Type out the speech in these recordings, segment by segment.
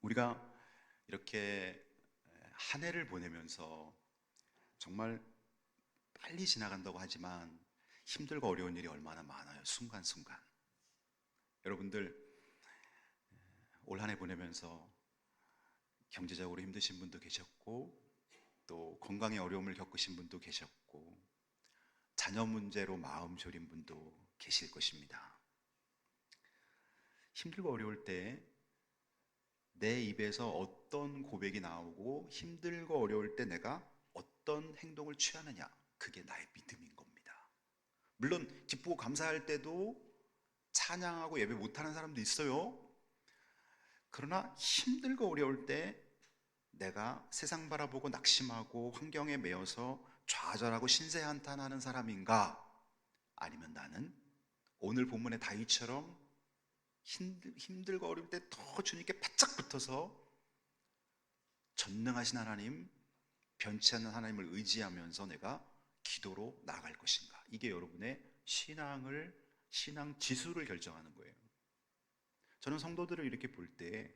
우리가 이렇게 한 해를 보내면서 정말 빨리 지나간다고 하지만 힘들고 어려운 일이 얼마나 많아요. 순간순간. 여러분들 올 한 해 보내면서 경제적으로 힘드신 분도 계셨고, 또 건강에 어려움을 겪으신 분도 계셨고, 자녀 문제로 마음 졸인 분도 계실 것입니다. 힘들고 어려울 때 내 입에서 어떤 고백이 나오고, 힘들고 어려울 때 내가 어떤 행동을 취하느냐, 그게 나의 믿음인 겁니다. 물론 기쁘고 감사할 때도 찬양하고 예배 못하는 사람도 있어요. 그러나 힘들고 어려울 때 내가 세상 바라보고 낙심하고 환경에 매여서 좌절하고 신세한탄하는 사람인가, 아니면 나는 오늘 본문의 다윗처럼 힘들고 어려울 때 더 주님께 바짝 붙어서 전능하신 하나님, 변치 않는 하나님을 의지하면서 내가 기도로 나아갈 것인가. 이게 여러분의 신앙 지수를 결정하는 거예요. 저는 성도들을 이렇게 볼 때,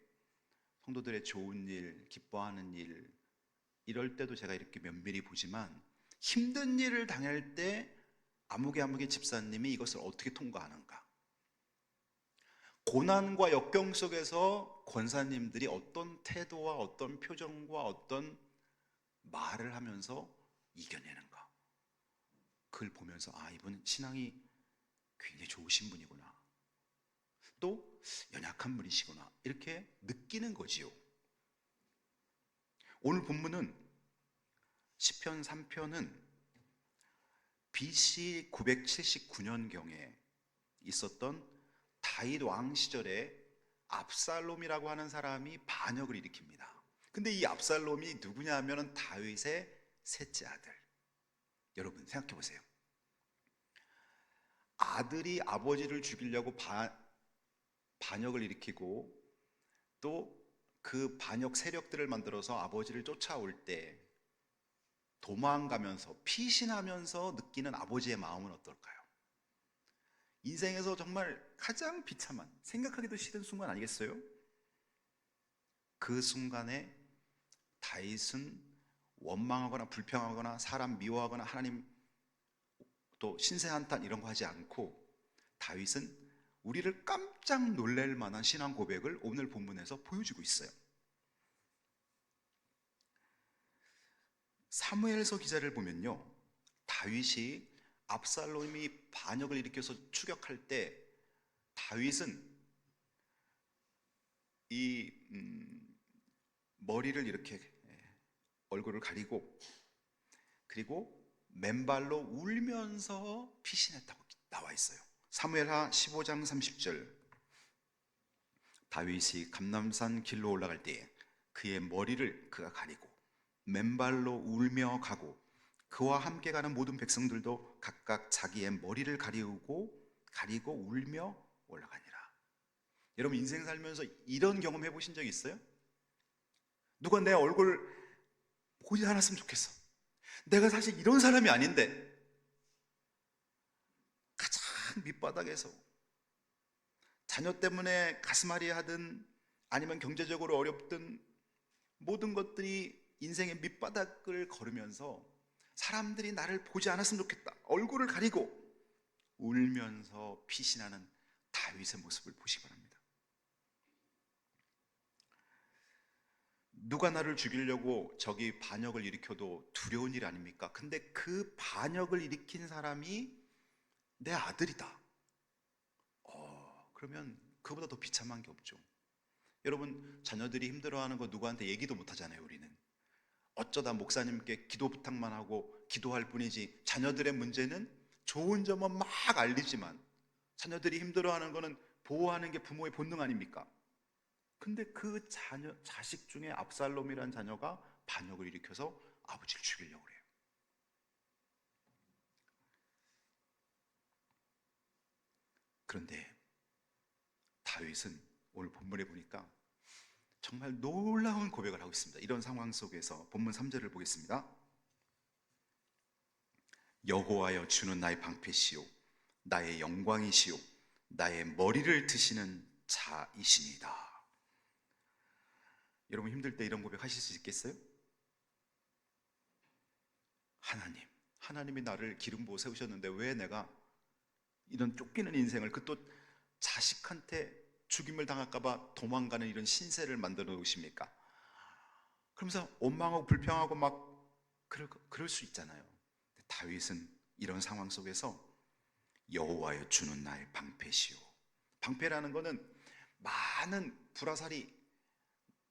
성도들의 좋은 일, 기뻐하는 일, 이럴 때도 제가 이렇게 면밀히 보지만, 힘든 일을 당할 때 아무개 집사님이 이것을 어떻게 통과하는가, 고난과 역경 속에서 권사님들이 어떤 태도와 어떤 표정과 어떤 말을 하면서 이겨내는가, 그걸 보면서 이분은 신앙이 굉장히 좋으신 분이구나, 또 연약한 분이시구나, 이렇게 느끼는 거지요. 오늘 본문은 시편 3편은 BC 979년경에 있었던 다윗 왕 시절에 압살롬이라고 하는 사람이 반역을 일으킵니다. 근데 이 압살롬이 누구냐 하면 다윗의 셋째 아들. 여러분 생각해 보세요. 아들이 아버지를 죽이려고 반역을 일으키고, 또 그 반역 세력들을 만들어서 아버지를 쫓아올 때 도망가면서 피신하면서 느끼는 아버지의 마음은 어떨까요? 인생에서 정말 가장 비참한, 생각하기도 싫은 순간 아니겠어요? 그 순간에 다윗은 원망하거나 불평하거나 사람 미워하거나 하나님 또 신세한탄 이런 거 하지 않고, 다윗은 우리를 깜짝 놀랄 만한 신앙 고백을 오늘 본문에서 보여주고 있어요. 사무엘서 기자를 보면요, 다윗이 압살롬이 반역을 일으켜서 추격할 때 다윗은 이 머리를 이렇게 얼굴을 가리고, 그리고 맨발로 울면서 피신했다고 나와 있어요. 사무엘하 15장 30절, 다윗이 감람산 길로 올라갈 때에 그의 머리를 그가 가리고 맨발로 울며 가고, 그와 함께 가는 모든 백성들도 각각 자기의 머리를 가리고 울며 올라가니라. 여러분 인생 살면서 이런 경험 해보신 적 있어요? 누가 내 얼굴 보지 않았으면 좋겠어, 내가 사실 이런 사람이 아닌데, 가장 밑바닥에서 자녀 때문에 가슴앓이 하든 아니면 경제적으로 어렵든 모든 것들이 인생의 밑바닥을 걸으면서 사람들이 나를 보지 않았으면 좋겠다, 얼굴을 가리고 울면서 피신하는 다윗의 모습을 보시기 바랍니다. 누가 나를 죽이려고 저기 반역을 일으켜도 두려운 일 아닙니까? 근데 그 반역을 일으킨 사람이 내 아들이다. 그러면 그보다 더 비참한 게 없죠. 여러분 자녀들이 힘들어하는 거 누구한테 얘기도 못 하잖아요. 우리는 어쩌다 목사님께 기도 부탁만 하고 기도할 뿐이지, 자녀들의 문제는 좋은 점은 막 알리지만 자녀들이 힘들어하는 거는 보호하는 게 부모의 본능 아닙니까? 근데 그 자식 중에 압살롬이라는 자녀가 반역을 일으켜서 아버지를 죽이려고 그래요. 그런데 다윗은 오늘 본문에 보니까 정말 놀라운 고백을 하고 있습니다. 이런 상황 속에서 본문 3절을 보겠습니다. 여호와여, 주는 나의 방패시요 나의 영광이시요 나의 머리를 드시는 자이시니다. 여러분 힘들 때 이런 고백 하실 수 있겠어요? 하나님이 나를 기름 부어 세우셨는데 왜 내가 이런 쫓기는 인생을, 그 또 자식한테 죽임을 당할까봐 도망가는 이런 신세를 만들어 놓으십니까? 그러면서 원망하고 불평하고 막 그럴 수 있잖아요. 다윗은 이런 상황 속에서 여호와여 주는 나의 방패시오. 방패라는 거는 많은 불화살이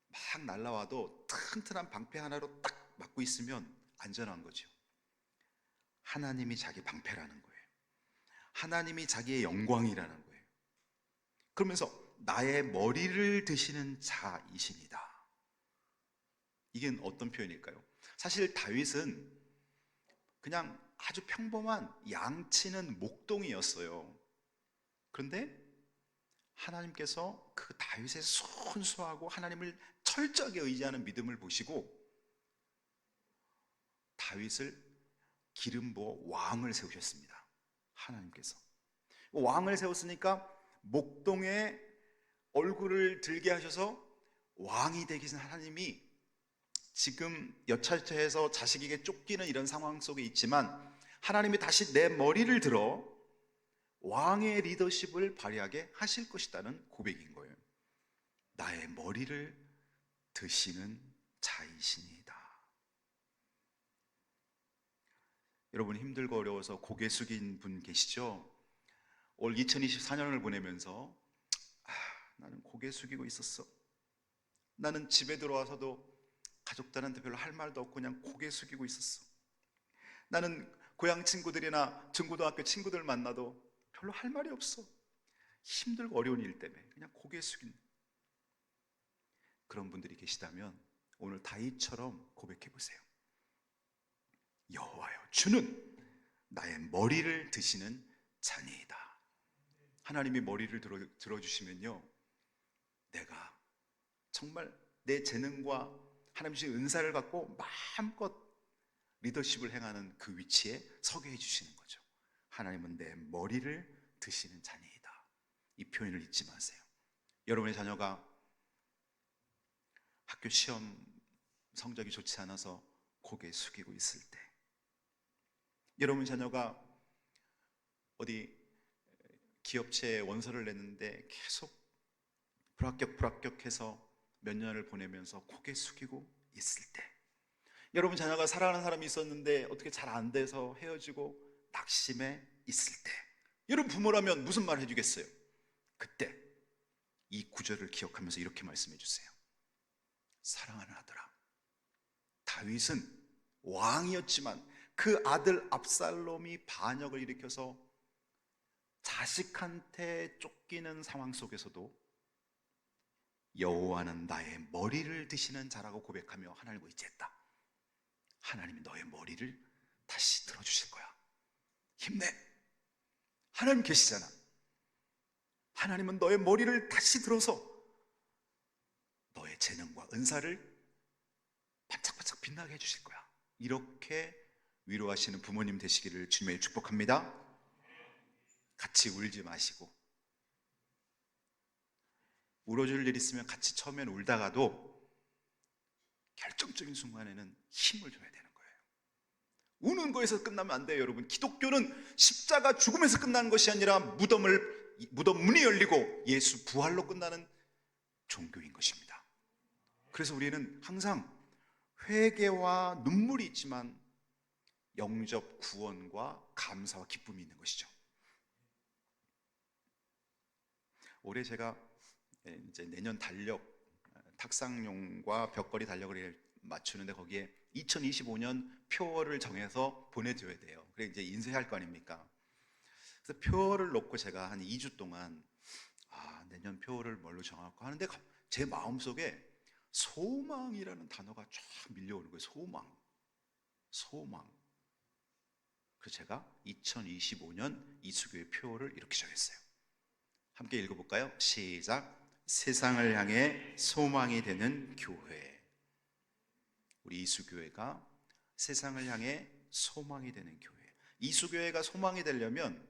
막 날라와도 튼튼한 방패 하나로 딱 막고 있으면 안전한 거죠. 하나님이 자기 방패라는 거예요. 하나님이 자기의 영광이라는 거예요. 그러면서 나의 머리를 드시는 자이시니다. 이게 어떤 표현일까요? 사실 다윗은 그냥 아주 평범한 양치는 목동이었어요. 그런데 하나님께서 그 다윗의 순수하고 하나님을 철저하게 의지하는 믿음을 보시고 다윗을 기름 부어 왕을 세우셨습니다. 하나님께서 왕을 세웠으니까 목동에 얼굴을 들게 하셔서 왕이 되게 하신 하나님이 지금 여차저차해서 자식에게 쫓기는 이런 상황 속에 있지만 하나님이 다시 내 머리를 들어 왕의 리더십을 발휘하게 하실 것이라는 고백인 거예요. 나의 머리를 드시는 자이시니다. 여러분 힘들고 어려워서 고개 숙인 분 계시죠? 올 2024년을 보내면서 나는 고개 숙이고 있었어. 나는 집에 들어와서도 가족들한테 별로 할 말도 없고 그냥 고개 숙이고 있었어. 나는 고향 친구들이나 중고등학교 친구들 만나도 별로 할 말이 없어. 힘들고 어려운 일 때문에 그냥 고개 숙인 그런 분들이 계시다면 오늘 다윗처럼 고백해 보세요. 여호와여 주는 나의 머리를 드시는 자니이다. 하나님이 머리를 들어주시면요, 내가 정말 내 재능과 하나님 주신 은사를 갖고 마음껏 리더십을 행하는 그 위치에 서게 해주시는 거죠. 하나님은 내 머리를 드시는 자니이다. 이 표현을 잊지 마세요. 여러분의 자녀가 학교 시험 성적이 좋지 않아서 고개 숙이고 있을 때, 여러분 자녀가 어디 기업체에 원서를 냈는데 계속 불합격해서 몇 년을 보내면서 고개 숙이고 있을 때, 여러분 자녀가 사랑하는 사람이 있었는데 어떻게 잘 안 돼서 헤어지고 낙심해 있을 때, 여러분 부모라면 무슨 말 해주겠어요? 그때 이 구절을 기억하면서 이렇게 말씀해 주세요. 사랑하는 아들아, 다윗은 왕이었지만 그 아들 압살롬이 반역을 일으켜서 자식한테 쫓기는 상황 속에서도 여호와는 나의 머리를 드시는 자라고 고백하며 하나님을 의지했다. 하나님이 너의 머리를 다시 들어주실 거야. 힘내. 하나님 계시잖아. 하나님은 너의 머리를 다시 들어서 너의 재능과 은사를 반짝반짝 빛나게 해주실 거야. 이렇게 위로하시는 부모님 되시기를 주님의 축복합니다. 같이 울지 마시고, 울어줄 일 있으면 같이 처음엔 울다가도 결정적인 순간에는 힘을 줘야 되는 거예요. 우는 거에서 끝나면 안 돼요. 여러분, 기독교는 십자가 죽음에서 끝나는 것이 아니라 무덤 문이 열리고 예수 부활로 끝나는 종교인 것입니다. 그래서 우리는 항상 회개와 눈물이 있지만 영접 구원과 감사와 기쁨이 있는 것이죠. 올해 제가 이제 내년 달력 탁상용과 벽걸이 달력을 맞추는데 거기에 2025년 표어를 정해서 보내줘야 돼요. 그래 이제 인쇄할 거 아닙니까? 그래서 표어를 놓고 제가 한 2주 동안 내년 표어를 뭘로 정할까 하는데 제 마음속에 소망이라는 단어가 쫙 밀려오는 거예요. 소망. 그래서 제가 2025년 이수교의 표어를 이렇게 정했어요. 함께 읽어볼까요? 시작. 세상을 향해 소망이 되는 교회. 우리 이수교회가 세상을 향해 소망이 되는 교회. 이수교회가 소망이 되려면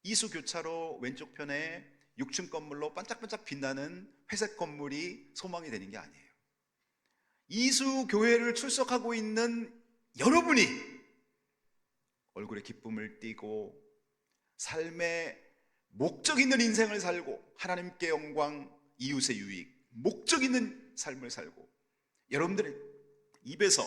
이수교차로 왼쪽 편에 6층 건물로 반짝반짝 빛나는 회색 건물이 소망이 되는 게 아니에요. 이수 교회를 출석하고 있는 여러분이 얼굴에 기쁨을 띠고 삶의 목적 있는 인생을 살고 하나님께 영광, 이웃의 유익, 목적 있는 삶을 살고 여러분들의 입에서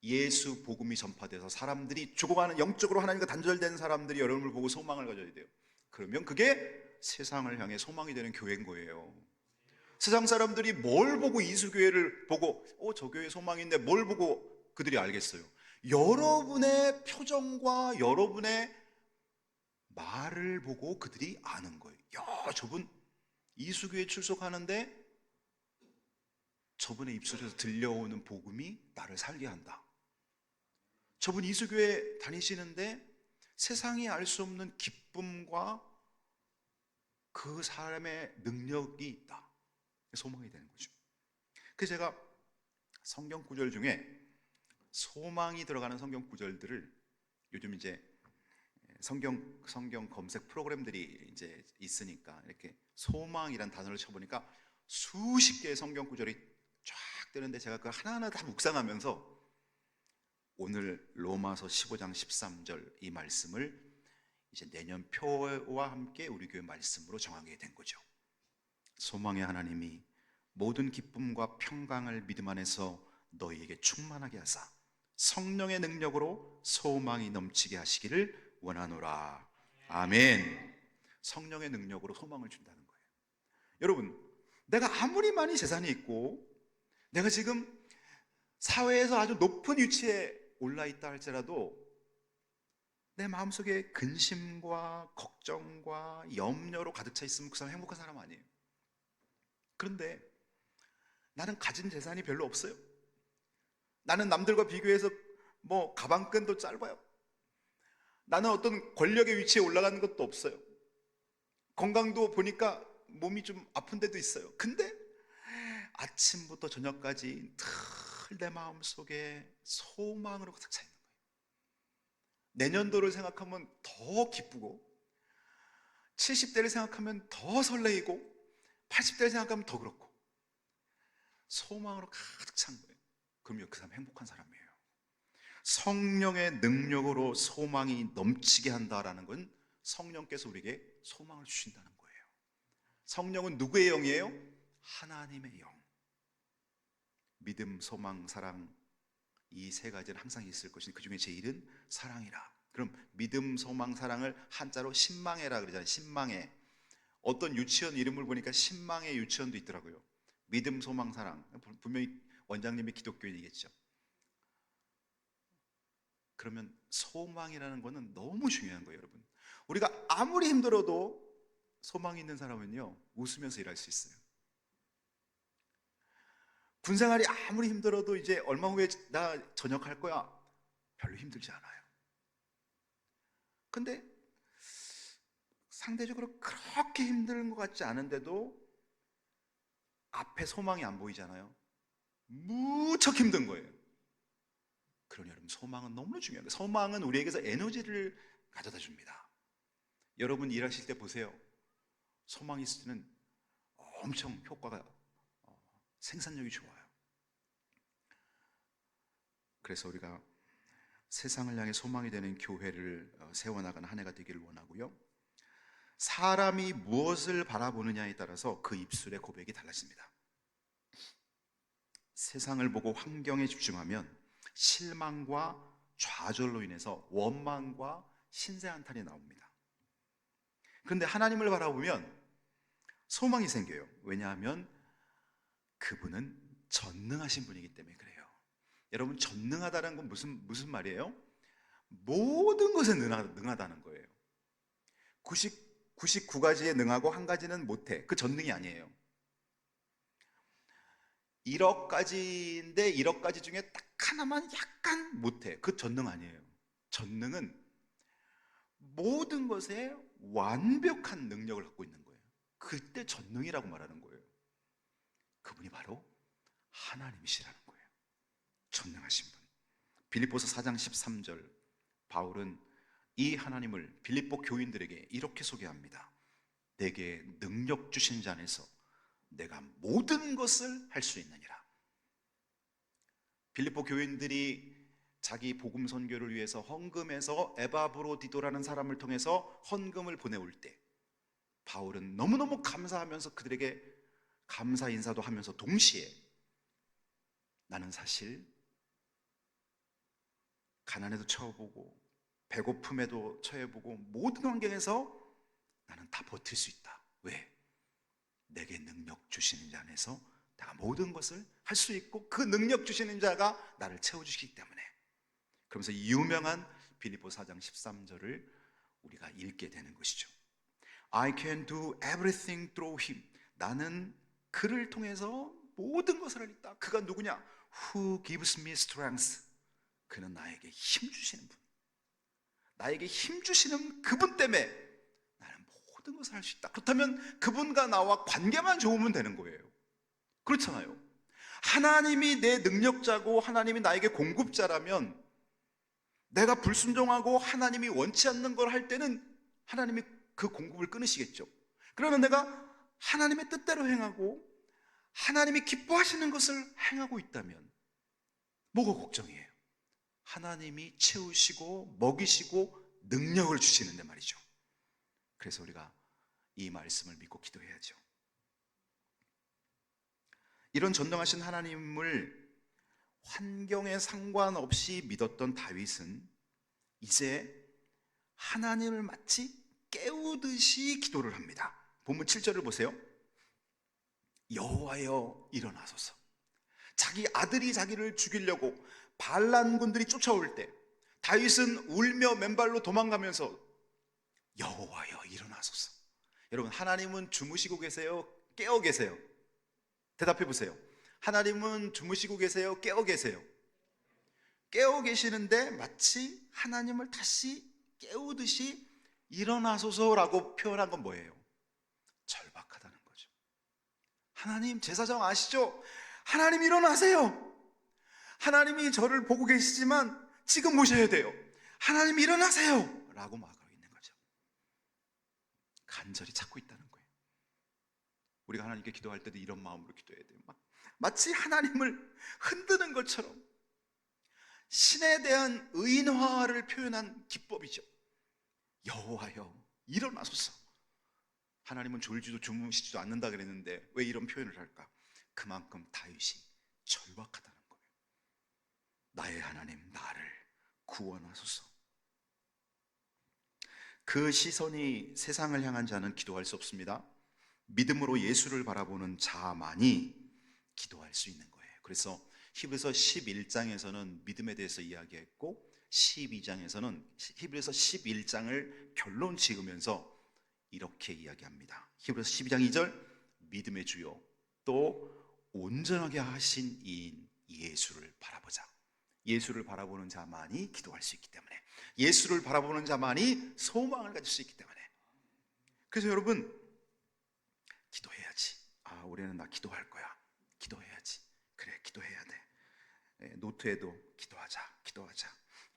예수 복음이 전파돼서 사람들이 죽어가는, 영적으로 하나님과 단절된 사람들이 여러분을 보고 소망을 가져야 돼요. 그러면 그게 세상을 향해 소망이 되는 교회인 거예요. 세상 사람들이 뭘 보고 이수교회를 보고 저 교회 소망인데 뭘 보고 그들이 알겠어요? 여러분의 표정과 여러분의 말을 보고 그들이 아는 거예요. 야, 저분 이수교회 출석하는데 저분의 입술에서 들려오는 복음이 나를 살게 한다. 저분 이수교회 다니시는데 세상이 알 수 없는 기쁨과 그 사람의 능력이 있다. 소망이 되는 거죠. 그래서 제가 성경 구절 중에 소망이 들어가는 성경 구절들을 요즘 이제 성경 검색 프로그램들이 이제 있으니까 이렇게 소망이란 단어를 쳐보니까 수십 개의 성경 구절이 쫙 뜨는데 제가 그 하나하나 다 묵상하면서 오늘 로마서 15장 13절 이 말씀을 이제 내년 표와 함께 우리 교회 말씀으로 정하게 된 거죠. 소망의 하나님이 모든 기쁨과 평강을 믿음 안에서 너희에게 충만하게 하사 성령의 능력으로 소망이 넘치게 하시기를 원하노라. 아멘. 성령의 능력으로 소망을 준다는 거예요. 여러분, 내가 아무리 많이 재산이 있고 내가 지금 사회에서 아주 높은 위치에 올라 있다 할지라도 내 마음속에 근심과 걱정과 염려로 가득 차 있으면 그 사람 행복한 사람 아니에요. 그런데 나는 가진 재산이 별로 없어요. 나는 남들과 비교해서 뭐 가방끈도 짧아요. 나는 어떤 권력의 위치에 올라가는 것도 없어요. 건강도 보니까 몸이 좀 아픈 데도 있어요. 근데 아침부터 저녁까지 늘 내 마음속에 소망으로 가득 차 있는 거예요. 내년도를 생각하면 더 기쁘고 70대를 생각하면 더 설레이고 80대를 생각하면 더 그렇고 소망으로 가득 찬 거예요. 그러면 그 사람 행복한 사람이에요. 성령의 능력으로 소망이 넘치게 한다라는 건 성령께서 우리에게 소망을 주신다는 거예요. 성령은 누구의 영이에요? 하나님의 영. 믿음, 소망, 사랑, 이 세 가지는 항상 있을 것인데 그 중에 제일은 사랑이라. 그럼 믿음, 소망, 사랑을 한자로 신망해라 그러잖아요. 신망해. 어떤 유치원 이름을 보니까 신망의 유치원도 있더라고요. 믿음, 소망, 사랑. 분명히 원장님이 기독교인이겠죠. 그러면 소망이라는 거는 너무 중요한 거예요, 여러분. 우리가 아무리 힘들어도 소망이 있는 사람은요, 웃으면서 일할 수 있어요. 군생활이 아무리 힘들어도 이제 얼마 후에 나 전역할 거야. 별로 힘들지 않아요. 근데 상대적으로 그렇게 힘든 것 같지 않은데도 앞에 소망이 안 보이잖아요. 무척 힘든 거예요. 그러니 여러분, 소망은 너무나 중요해요. 소망은 우리에게서 에너지를 가져다 줍니다. 여러분 일하실 때 보세요. 소망이 있을 때는 엄청 효과가 생산력이 좋아요. 그래서 우리가 세상을 향해 소망이 되는 교회를 세워나가는 한 해가 되기를 원하고요. 사람이 무엇을 바라보느냐에 따라서 그 입술의 고백이 달라집니다. 세상을 보고 환경에 집중하면 실망과 좌절로 인해서 원망과 신세한탄이 나옵니다. 그런데 하나님을 바라보면 소망이 생겨요. 왜냐하면 그분은 전능하신 분이기 때문에 그래요. 여러분, 전능하다는 건 무슨 말이에요? 모든 것에 능하다는 거예요. 99가지에 능하고 한 가지는 못해. 그 전능이 아니에요. 1억 가지인데 1억 가지 중에 딱 하나만 약간 못해. 그 전능 아니에요. 전능은 모든 것에 완벽한 능력을 갖고 있는 거예요. 그때 전능이라고 말하는 거예요. 그분이 바로 하나님이시라는 거예요. 전능하신 분. 빌립보서 4장 13절 바울은 이 하나님을 빌립보 교인들에게 이렇게 소개합니다. 내게 능력 주신 자 안에서 내가 모든 것을 할 수 있느니라. 빌립보 교인들이 자기 복음 선교를 위해서 헌금해서 에바브로디도라는 사람을 통해서 헌금을 보내올 때 바울은 너무너무 감사하면서 그들에게 감사 인사도 하면서 동시에 나는 사실 가난에도 처해보고 배고픔에도 처해보고 모든 환경에서 나는 다 버틸 수 있다. 왜? 내게 능력 주시는 자 안에서 내가 모든 것을 할 수 있고 그 능력 주시는 자가 나를 채워주시기 때문에. 그러면서 이 유명한 빌립보 4장 13절을 우리가 읽게 되는 것이죠. I can do everything through him. 나는 그를 통해서 모든 것을 할 수 있다. 그가 누구냐? Who gives me strength. 그는 나에게 힘 주시는 분. 나에게 힘 주시는 그분 때문에 나는 모든 것을 할 수 있다. 그렇다면 그분과 나와 관계만 좋으면 되는 거예요. 그렇잖아요. 하나님이 내 능력자고 하나님이 나에게 공급자라면 내가 불순종하고 하나님이 원치 않는 걸 할 때는 하나님이 그 공급을 끊으시겠죠. 그러면 내가 하나님의 뜻대로 행하고 하나님이 기뻐하시는 것을 행하고 있다면 뭐가 걱정이에요? 하나님이 채우시고 먹이시고 능력을 주시는데 말이죠. 그래서 우리가 이 말씀을 믿고 기도해야죠. 이런 전능하신 하나님을 환경에 상관없이 믿었던 다윗은 이제 하나님을 마치 깨우듯이 기도를 합니다. 본문 7절을 보세요. 여호와여 일어나소서. 자기 아들이 자기를 죽이려고 반란군들이 쫓아올 때 다윗은 울며 맨발로 도망가면서 여호와여 일어나소서. 여러분, 하나님은 주무시고 계세요? 깨어 계세요? 대답해 보세요. 하나님은 주무시고 계세요? 깨어 계세요? 깨어 계시는데 마치 하나님을 다시 깨우듯이 일어나소서라고 표현한 건 뭐예요? 절박하다는 거죠. 하나님, 제사장 아시죠? 하나님 일어나세요. 하나님이 저를 보고 계시지만 지금 모셔야 돼요. 하나님 일어나세요 라고 말하고 있는 거죠. 간절히 찾고 있다는 거예요. 우리가 하나님께 기도할 때도 이런 마음으로 기도해야 돼요. 마치 하나님을 흔드는 것처럼 신에 대한 의인화를 표현한 기법이죠. 여호와여 일어나소서. 하나님은 졸지도 주무시지도 않는다 그랬는데 왜 이런 표현을 할까? 그만큼 다윗이 절박하다는 거예요. 나의 하나님, 나를 구원하소서. 그 시선이 세상을 향한 자는 기도할 수 없습니다. 믿음으로 예수를 바라보는 자만이 기도할 수 있는 거예요. 그래서 히브리서 11장에서는 믿음에 대해서 이야기했고 12장에서는 히브리서 11장을 결론 지으면서 이렇게 이야기합니다. 히브리서 12장 2절 믿음의 주요 또 온전하게 하신 이인 예수를 바라보자. 예수를 바라보는 자만이 기도할 수 있기 때문에, 예수를 바라보는 자만이 소망을 가질 수 있기 때문에. 그래서 여러분, 기도해야지. 아, 올해는 나 기도할 거야. 기도해야지. 그래, 기도해야 돼. 노트에도 기도하자, 기도하자.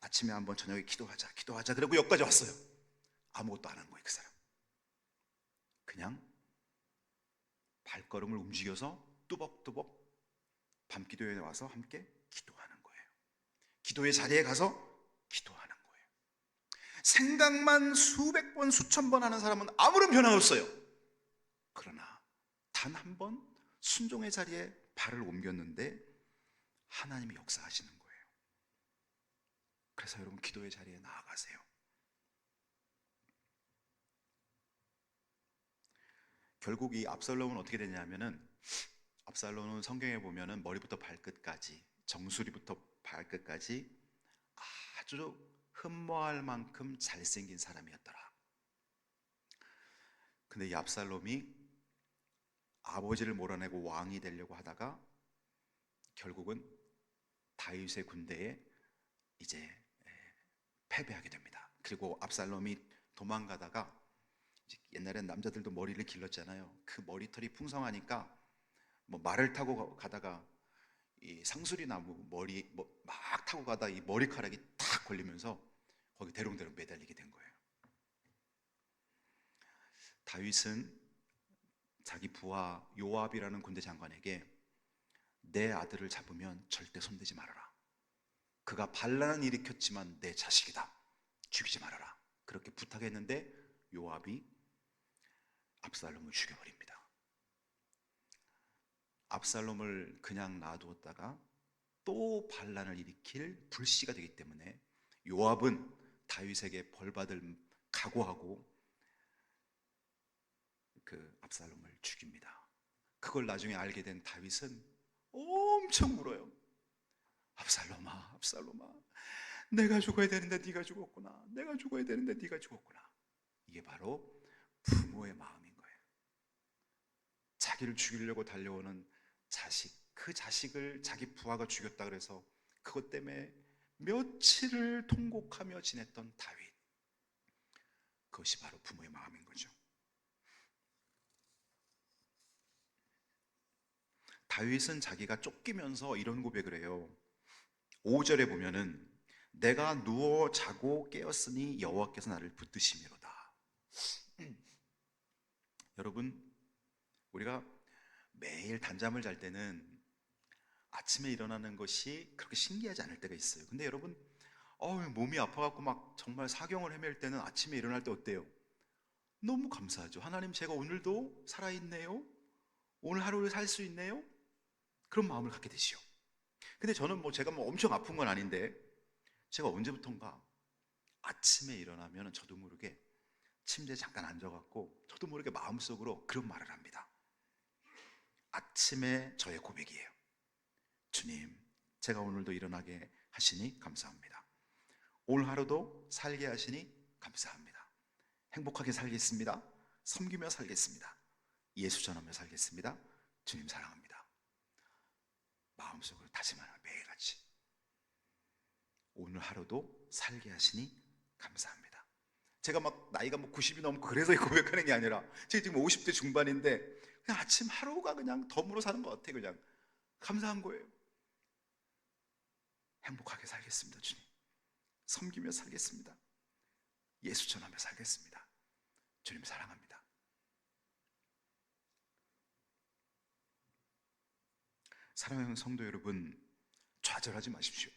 아침에 한번, 저녁에 기도하자, 기도하자. 그리고 여기까지 왔어요. 아무것도 안 한 거예요, 그 사람. 그냥 발걸음을 움직여서 뚜벅뚜벅 밤기도에 와서 함께 기도하는 거예요. 기도의 자리에 가서 기도하는 거예요. 생각만 수백 번, 수천 번 하는 사람은 아무런 변화가 없어요. 그러나 단 한 번 순종의 자리에 발을 옮겼는데 하나님이 역사하시는 거예요. 그래서 여러분, 기도의 자리에 나아가세요. 결국 이 압살롬은 어떻게 되냐면은, 압살롬은 성경에 보면은 머리부터 발끝까지, 정수리부터 발끝까지 아주 흠모할 만큼 잘생긴 사람이었더라. 근데 이 압살롬이 아버지를 몰아내고 왕이 되려고 하다가 결국은 다윗의 군대에 이제 패배하게 됩니다. 그리고 압살롬이 도망가다가, 옛날엔 남자들도 머리를 길렀잖아요. 그 머리털이 풍성하니까 뭐 말을 타고 가다가 이 상수리나무 머리 막 타고 가다 이 머리카락이 탁 걸리면서 거기 대롱대롱 매달리게 된 거예요. 다윗은 자기 부하 요압이라는 군대 장관에게 내 아들을 잡으면 절대 손대지 말아라. 그가 반란은 일으켰지만 내 자식이다. 죽이지 말아라. 그렇게 부탁했는데 요압이 압살롬을 죽여버립니다. 압살롬을 그냥 놔두었다가 또 반란을 일으킬 불씨가 되기 때문에 요압은 다윗에게 벌받을 각오하고 그 압살롬을 죽입니다. 그걸 나중에 알게 된 다윗은 엄청 울어요. 압살롬아, 압살롬아, 내가 죽어야 되는데 네가 죽었구나. 내가 죽어야 되는데 네가 죽었구나. 이게 바로 부모의 마음인 거예요. 자기를 죽이려고 달려오는 자식, 그 자식을 자기 부하가 죽였다 그래서 그것 때문에 며칠을 통곡하며 지냈던 다윗. 그것이 바로 부모의 마음인 거죠. 다윗은 자기가 쫓기면서 이런 고백을 해요. 5절에 보면은 내가 누워 자고 깨었으니 여호와께서 나를 붙드심이로다. 여러분, 우리가 매일 단잠을 잘 때는 아침에 일어나는 것이 그렇게 신기하지 않을 때가 있어요. 근데 여러분, 몸이 아파갖고 막 정말 사경을 헤맬 때는 아침에 일어날 때 어때요? 너무 감사하죠. 하나님, 제가 오늘도 살아있네요. 오늘 하루를 살 수 있네요. 그런 마음을 갖게 되시오. 근데 저는 제가 엄청 아픈 건 아닌데 제가 언제부턴가 아침에 일어나면 저도 모르게 침대에 잠깐 앉아갖고 저도 모르게 마음속으로 그런 말을 합니다. 아침에 저의 고백이에요. 주님, 제가 오늘도 일어나게 하시니 감사합니다. 오늘 하루도 살게 하시니 감사합니다. 행복하게 살겠습니다. 섬기며 살겠습니다. 예수 전하며 살겠습니다. 주님 사랑합니다. 마음속으로 다짐하는 매일같이 오늘 하루도 살게 하시니 감사합니다. 제가 막 나이가 90이 넘고 그래서 고백하는 게 아니라 제가 지금 50대 중반인데 그냥 아침 하루가 그냥 덤으로 사는 것 같아요. 그냥 감사한 거예요. 행복하게 살겠습니다. 주님, 섬기며 살겠습니다. 예수 전하며 살겠습니다. 주님 사랑합니다. 사랑하는 성도 여러분, 좌절하지 마십시오.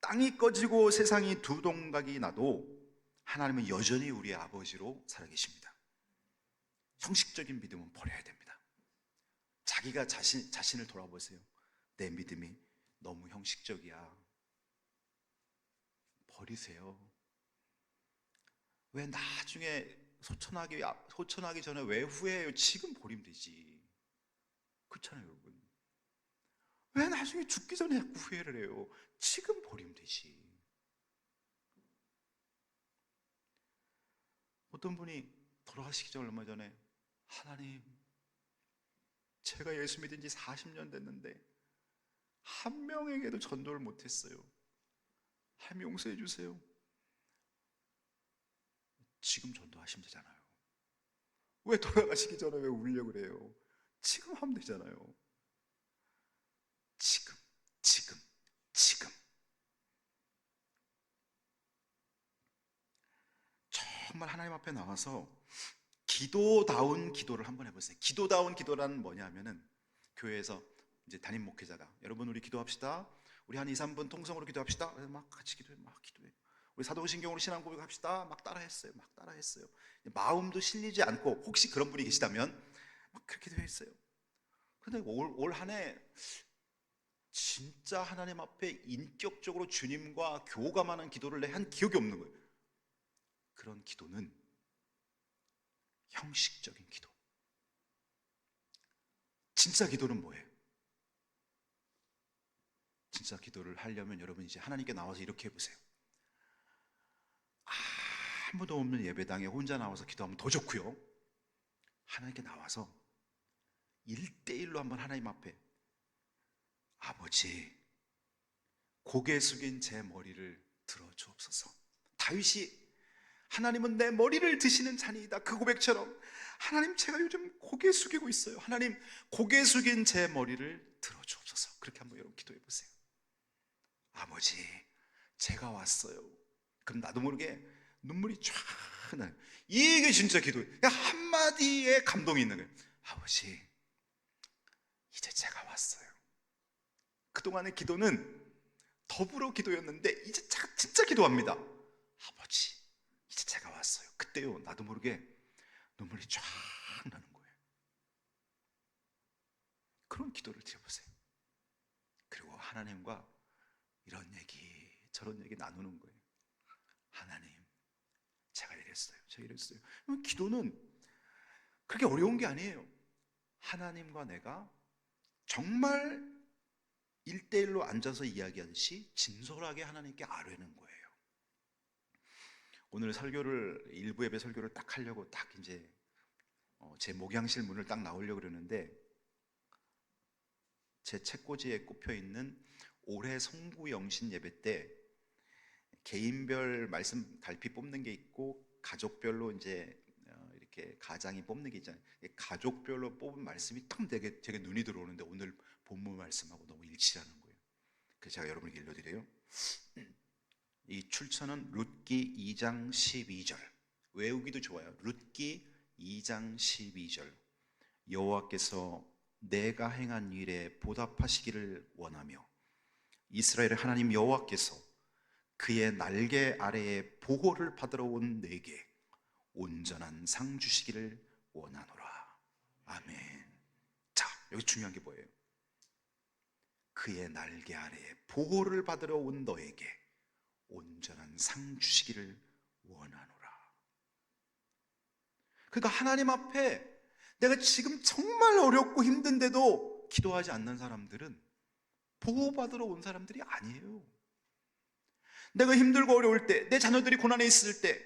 땅이 꺼지고 세상이 두 동각이 나도 하나님은 여전히 우리의 아버지로 살아계십니다. 형식적인 믿음은 버려야 됩니다. 자기가 자신을 돌아보세요. 내 믿음이 너무 형식적이야. 버리세요. 왜 나중에 소천하기 전에 왜 후회해요? 지금 버리면 되지. 그렇잖아요, 여러분. 왜 나중에 죽기 전에 후회를 해요? 지금 버리면 되지. 어떤 분이 돌아가시기 전 얼마 전에 하나님, 제가 예수 믿은 지 40년 됐는데 한 명에게도 전도를 못했어요. 하나님 용서해 주세요. 지금 전도하시면 되잖아요. 왜 돌아가시기 전에 왜 울려고 그래요? 지금 하면 되잖아요. 지금. 정말 하나님 앞에 나와서 기도다운 기도를 한번 해보세요. 기도다운 기도란 뭐냐면은 교회에서 이제 담임 목회자가 여러분 우리 기도합시다. 우리 한 2, 3분 통성으로 기도합시다. 그래서 막 같이 기도해. 우리 사도신경으로 신앙 고백합시다. 막 따라했어요. 마음도 실리지 않고 혹시 그런 분이 계시다면 막 그렇게 되어 있어요. 근데 올 한 해 진짜 하나님 앞에 인격적으로 주님과 교감하는 기도를 한 기억이 없는 거예요. 그런 기도는 형식적인 기도. 진짜 기도는 뭐예요? 진짜 기도를 하려면 여러분 이제 하나님께 나와서 이렇게 해보세요. 아무도 없는 예배당에 혼자 나와서 기도하면 더 좋고요. 하나님께 나와서 1대1로 한번 하나님 앞에 아버지, 고개 숙인 제 머리를 들어주옵소서. 다윗이 하나님은 내 머리를 드시는 자니이다, 그 고백처럼 하나님, 제가 요즘 고개 숙이고 있어요. 하나님, 고개 숙인 제 머리를 들어주옵소서. 그렇게 한번 여러분 기도해 보세요. 아버지, 제가 왔어요. 그럼 나도 모르게 눈물이 쫙 하나님, 이게 진짜 기도. 그냥 한마디에 감동이 있는 거예요. 아버지, 이제 제가 왔어요. 그동안의 기도는 더불어 기도였는데 이제 제가 진짜 기도합니다. 아버지, 이제 제가 왔어요. 그때요, 나도 모르게 눈물이 쫙 나는 거예요. 그런 기도를 드려보세요. 그리고 하나님과 이런 얘기 저런 얘기 나누는 거예요. 하나님, 제가 이랬어요. 제가 이랬어요. 기도는 그렇게 어려운 게 아니에요. 하나님과 내가 정말 1대1로 앉아서 이야기하듯이 진솔하게 하나님께 아뢰는 거예요. 오늘 설교를, 일부 예배 설교를 딱 하려고 딱 이제 제 목양실 문을 딱 나오려고 그러는데, 제 책꽂이에 꼽혀 있는 올해 성부 영신 예배 때 개인별 말씀 달피 뽑는 게 있고, 가족별로 이제 이렇게 가장이 뽑는 게 있잖아요. 가족별로 뽑은 말씀이 딱 되게 눈이 들어오는데, 오늘 본문 말씀하고 너무 일치하는 거예요. 그래서 제가 여러분에게 읽어드려요. 이 출처는 룻기 2장 12절. 외우기도 좋아요. 룻기 2장 12절. 여호와께서 내가 행한 일에 보답하시기를 원하며 이스라엘의 하나님 여호와께서 그의 날개 아래에 보호를 받으러 온 내게 온전한 상 주시기를 원하노라. 아멘. 자, 여기 중요한 게 뭐예요? 그의 날개 아래에 보호를 받으러 온 너에게 온전한 상 주시기를 원하노라. 그러니까 하나님 앞에 내가 지금 정말 어렵고 힘든데도 기도하지 않는 사람들은 보호받으러 온 사람들이 아니에요. 내가 힘들고 어려울 때, 내 자녀들이 고난에 있을 때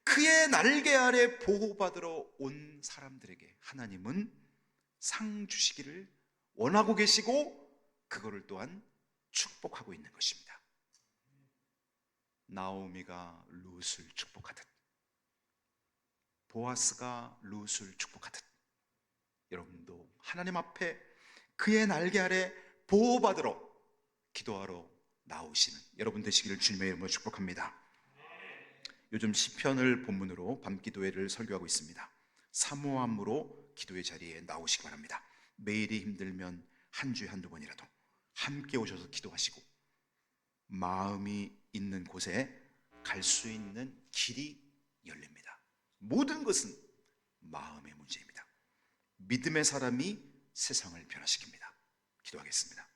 그의 날개 아래 보호받으러 온 사람들에게 하나님은 상 주시기를 원하고 계시고, 그거를 또한 축복하고 있는 것입니다. 나오미가 룻을 축복하듯, 보아스가 룻을 축복하듯, 여러분도 하나님 앞에 그의 날개 아래 보호받으러 기도하러 나오시는 여러분 되시기를 주님의 이름으로 축복합니다. 요즘 시편을 본문으로 밤기도회를 설교하고 있습니다. 사모함으로 기도의 자리에 나오시기 바랍니다. 매일이 힘들면 한 주에 한두 번이라도 함께 오셔서 기도하시고, 마음이 있는 곳에 갈 수 있는 길이 열립니다. 모든 것은 마음의 문제입니다. 믿음의 사람이 세상을 변화시킵니다. 기도하겠습니다.